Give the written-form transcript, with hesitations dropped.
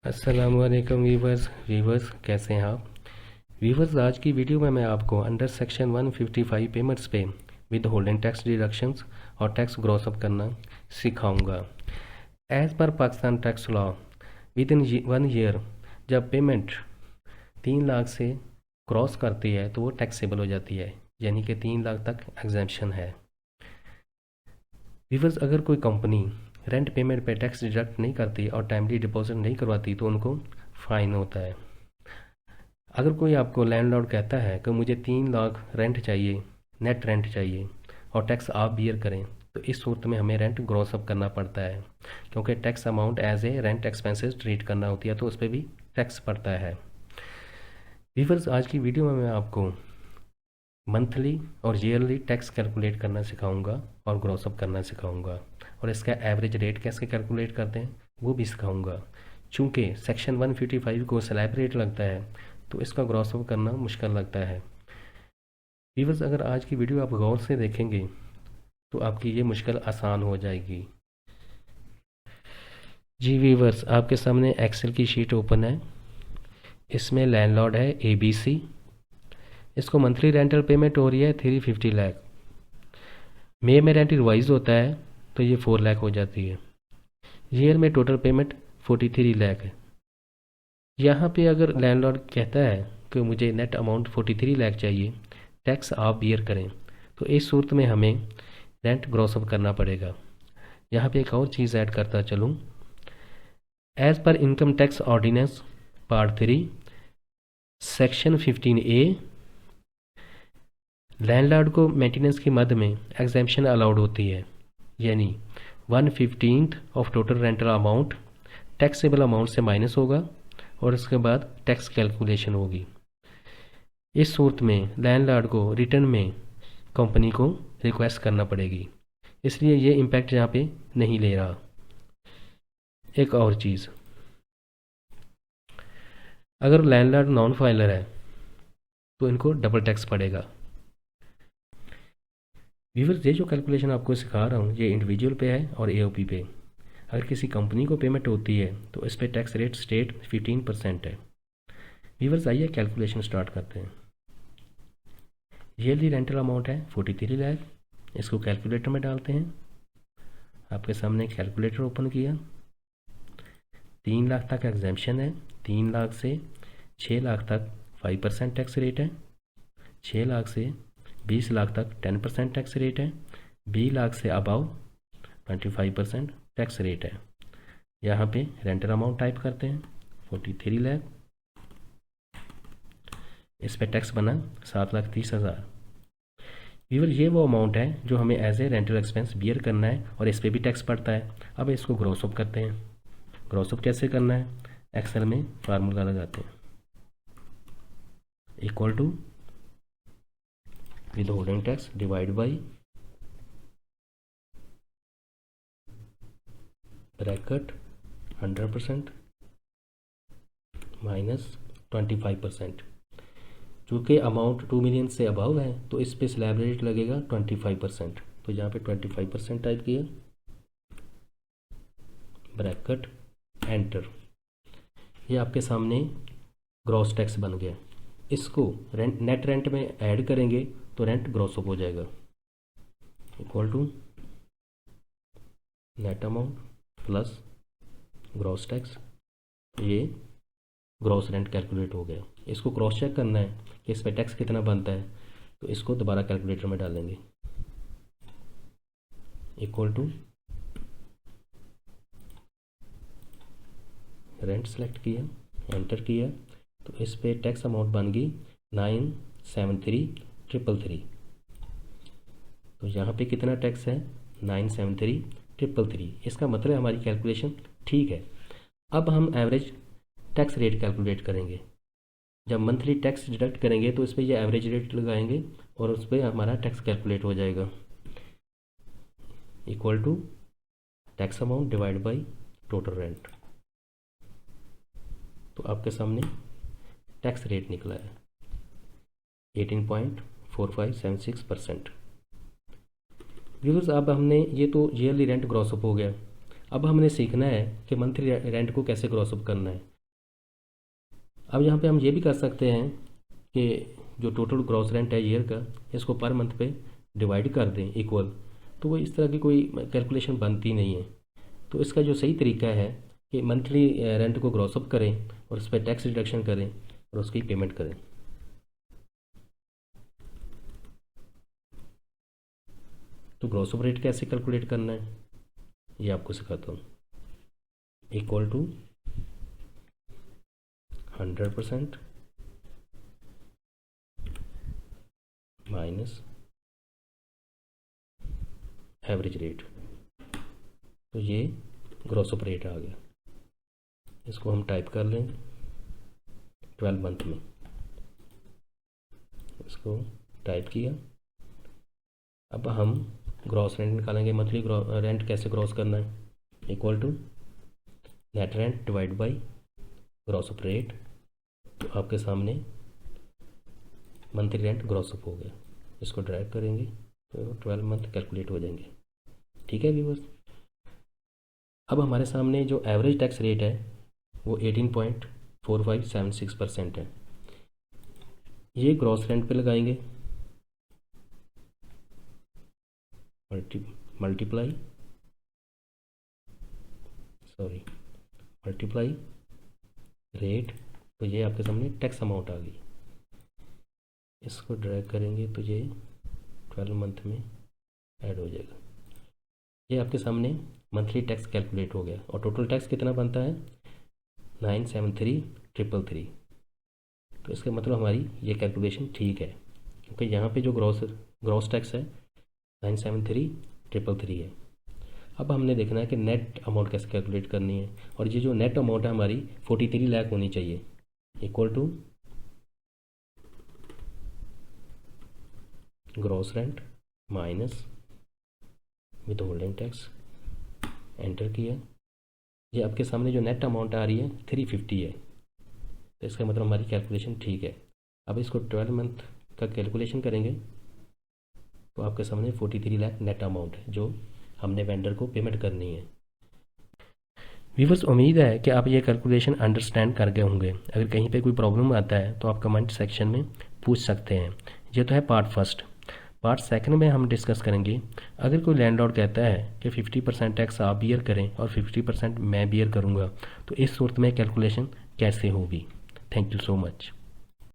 अस्सलामुअलैकुम वीवर्स कैसे हैं आप। वीवर्स आज की वीडियो में मैं आपको अंडर सेक्शन 155 पेमेंट्स पे विद होल्डिंग टैक्स डिडक्शंस और टैक्स ग्रॉस अप करना सिखाऊंगा। As per Pakistan tax law with in 1 year जब पेमेंट 3 लाख से क्रॉस करती है तो वो टैक्सेबल हो जाती है, यानी कि 3 लाख तक एग्जेम्पशन है। वीवर्स अगर कोई कंपनी रेंट पेमेंट पे टैक्स डिडक्ट नहीं करती और टाइमली डिपॉजिट नहीं करवाती तो उनको फ़ाइन होता है। अगर कोई आपको लैंडलॉर्ड कहता है कि मुझे 3 लाख रेंट चाहिए, नेट रेंट चाहिए और टैक्स आप बियर करें, तो इस सूरत में हमें रेंट ग्रॉस अप करना पड़ता है, क्योंकि tax amount as a rent expenses treat करना होती है, तो उस पर भी टैक्स पड़ता है। वीवर्स आज की वीडियो में मैं आपको मंथली और ईयरली टैक्स कैलकुलेट करना सिखाऊंगा और ग्रॉस अप करना सिखाऊंगा, और इसका एवरेज रेट कैसे कैलकुलेट करते हैं वो भी सिखाऊंगा। चूँकि सेक्शन 155 को स्लैब रेट लगता है तो इसका ग्रॉस अप करना मुश्किल लगता है। व्यूअर्स अगर आज की वीडियो आप गौर से देखेंगे तो आपकी ये मुश्किल आसान हो जाएगी। जी व्यूअर्स, आपके सामने एक्सेल की शीट ओपन है। इसमें लैंडलॉर्ड है ABC। इसको मंथली रेंटल पेमेंट हो रही है 350 लाख। मई में रेंट रिवाइज होता है तो ये 4 लाख हो जाती है। ईयर में टोटल पेमेंट 43 लाख है। यहाँ पे अगर लैंडलॉर्ड कहता है कि मुझे नेट अमाउंट 43 लाख चाहिए, टैक्स आप बियर करें, तो इस सूरत में हमें रेंट ग्रॉस अप करना पड़ेगा। यहाँ पे एक और चीज़ ऐड करता चलूँ। As per income tax ordinance part 3 section 15A landlord को मेंटेनेंस की मद में एग्जेम्पशन अलाउड होती है, यानी 1/15 of total rental amount taxable amount से माइनस होगा और उसके बाद टैक्स कैलकुलेशन होगी। इस सूरत में लैंडलॉर्ड को रिटर्न में कंपनी को रिक्वेस्ट करना पड़ेगी, इसलिए ये इम्पैक्ट यहाँ पे नहीं ले रहा। एक और चीज़, अगर लैंडलॉर्ड नॉन फाइलर है तो इनको डबल टैक्स पड़ेगा। व्यूअर्स ये जो कैलकुलेशन आपको सिखा रहा हूँ ये इंडिविजुअल पे है और AOP पे। अगर किसी कंपनी को पेमेंट होती है तो इस पर टैक्स रेट स्टेट 15% है। व्यूअर्स आइए कैलकुलेशन स्टार्ट करते हैं। ईयरली रेंटल अमाउंट है 43 लाख। इसको कैलकुलेटर में डालते हैं। आपके सामने कैलकुलेटर ओपन किया। 3 लाख तक एग्जेम्पशन है। 3 लाख से 6 लाख तक 5% टैक्स रेट है। 6 लाख से 20 लाख तक 10% टैक्स रेट है। 20 लाख से अबाव 25% टैक्स रेट है। यहाँ पे रेंटल अमाउंट टाइप करते हैं 43 लाख। इस पे टैक्स बना 7,30,000। व्यूअर ये वो अमाउंट है जो हमें as a rental expense bear करना है और इस पे भी टैक्स पड़ता है। अब इसको ग्रॉस अप करते हैं। ग्रॉस अप कैसे करना है, एक्सेल में फार्मूला लगाते हैं, equal to withholding tax divide by bracket 100% minus 25%। चूँकि अमाउंट 2 मिलियन से अबव है तो इस पे स्लैब रेट लगेगा 25%, तो यहाँ पे 25% टाइप किया, ब्रैकेट एंटर। ये आपके सामने ग्रॉस टैक्स बन गया। इसको रेंट नेट रेंट में ऐड करेंगे तो रेंट ग्रॉस अप हो जाएगा, equal to net amount plus gross tax. ये ग्रॉस रेंट कैलकुलेट हो गया। इसको क्रॉस चेक करना है कि इस पर टैक्स कितना बनता है, तो इसको दोबारा कैलकुलेटर में डालेंगे, इक्वल टू रेंट सेलेक्ट किया, एंटर किया, तो इस पे टैक्स अमाउंट बन गई 973,333। तो यहाँ पे कितना टैक्स है 973,333। इसका मतलब हमारी कैलकुलेशन ठीक है। अब हम एवरेज टैक्स रेट कैलकुलेट करेंगे। जब मंथली टैक्स डिडक्ट करेंगे तो इस पर ये एवरेज रेट लगाएंगे और उस पर हमारा टैक्स कैलकुलेट हो जाएगा, equal to tax amount divide by total rent. तो आपके सामने टैक्स रेट निकला है 18.4576%। व्यूअर्स अब हमने ये तो ईयरली रेंट ग्रॉस अप हो गया। अब हमने सीखना है कि मंथली रेंट को कैसे ग्रॉस अप करना है। अब यहाँ पे हम ये भी कर सकते हैं कि जो टोटल ग्रॉस रेंट है ईयर का, इसको पर मंथ पे डिवाइड कर दें इक्वल, तो वो इस तरह की कोई कैलकुलेशन बनती नहीं है। तो इसका जो सही तरीका है कि मंथली रेंट को ग्रॉस अप करें और उस पर टैक्स डिडक्शन करें और उसकी पेमेंट करें। तो ग्रॉस अप रेट कैसे कैलकुलेट करना है ये आपको सिखाता हूँ। Equal to 100% minus average rate. तो ये ग्रॉस अप रेट आ गया। इसको हम टाइप कर लें 12 मंथ में। इसको टाइप किया। अब हम ग्रॉस रेंट निकालेंगे। मंथली रेंट कैसे ग्रॉस करना है? Equal to net rent divide by gross up rate. तो आपके सामने मंथली रेंट ग्रॉस अप हो गया। इसको ड्राइव करेंगे तो 12 मंथ कैलकुलेट हो जाएंगे। ठीक है व्यूअर्स। अब हमारे सामने जो एवरेज टैक्स रेट है वो 18.4576% है। ये ग्रॉस रेंट पे लगाएंगे, मल्टीप्लाई रेट। तो ये आपके सामने टैक्स अमाउंट आ गई। इसको ड्रैग करेंगे तो ये 12 मंथ में ऐड हो जाएगा। ये आपके सामने मंथली टैक्स कैलकुलेट हो गया और टोटल टैक्स कितना बनता है 973,333। तो इसका मतलब हमारी ये कैलकुलेशन ठीक है, क्योंकि यहाँ पे जो ग्रॉस टैक्स है 973,333 है। अब हमने देखना है कि नेट अमाउंट कैसे कैलकुलेट करनी है, और ये जो नेट अमाउंट है हमारी 43 लाख होनी चाहिए। Equal to gross rent minus withholding tax. Enter किया। ये आपके सामने जो नेट अमाउंट आ रही है 350 है। तो इसका मतलब हमारी कैलकुलेशन ठीक है। अब इसको 12 मंथ का कैलकुलेशन करेंगे तो आपके सामने 43 लाख नेट अमाउंट है जो हमने वेंडर को पेमेंट करनी है। व्यूअर्स, उम्मीद है कि आप ये कैलकुलेशन अंडरस्टैंड कर गए होंगे। अगर कहीं पे कोई प्रॉब्लम आता है तो आप कमेंट सेक्शन में पूछ सकते हैं। ये तो है पार्ट फर्स्ट। पार्ट सेकंड में हम डिस्कस करेंगे, अगर कोई लैंडलॉर्ड कहता है कि 50% टैक्स आप बियर करें और 50% मैं बियर करूँगा, तो इस सूरत में कैलकुलेशन कैसे होगी। Thank you so much.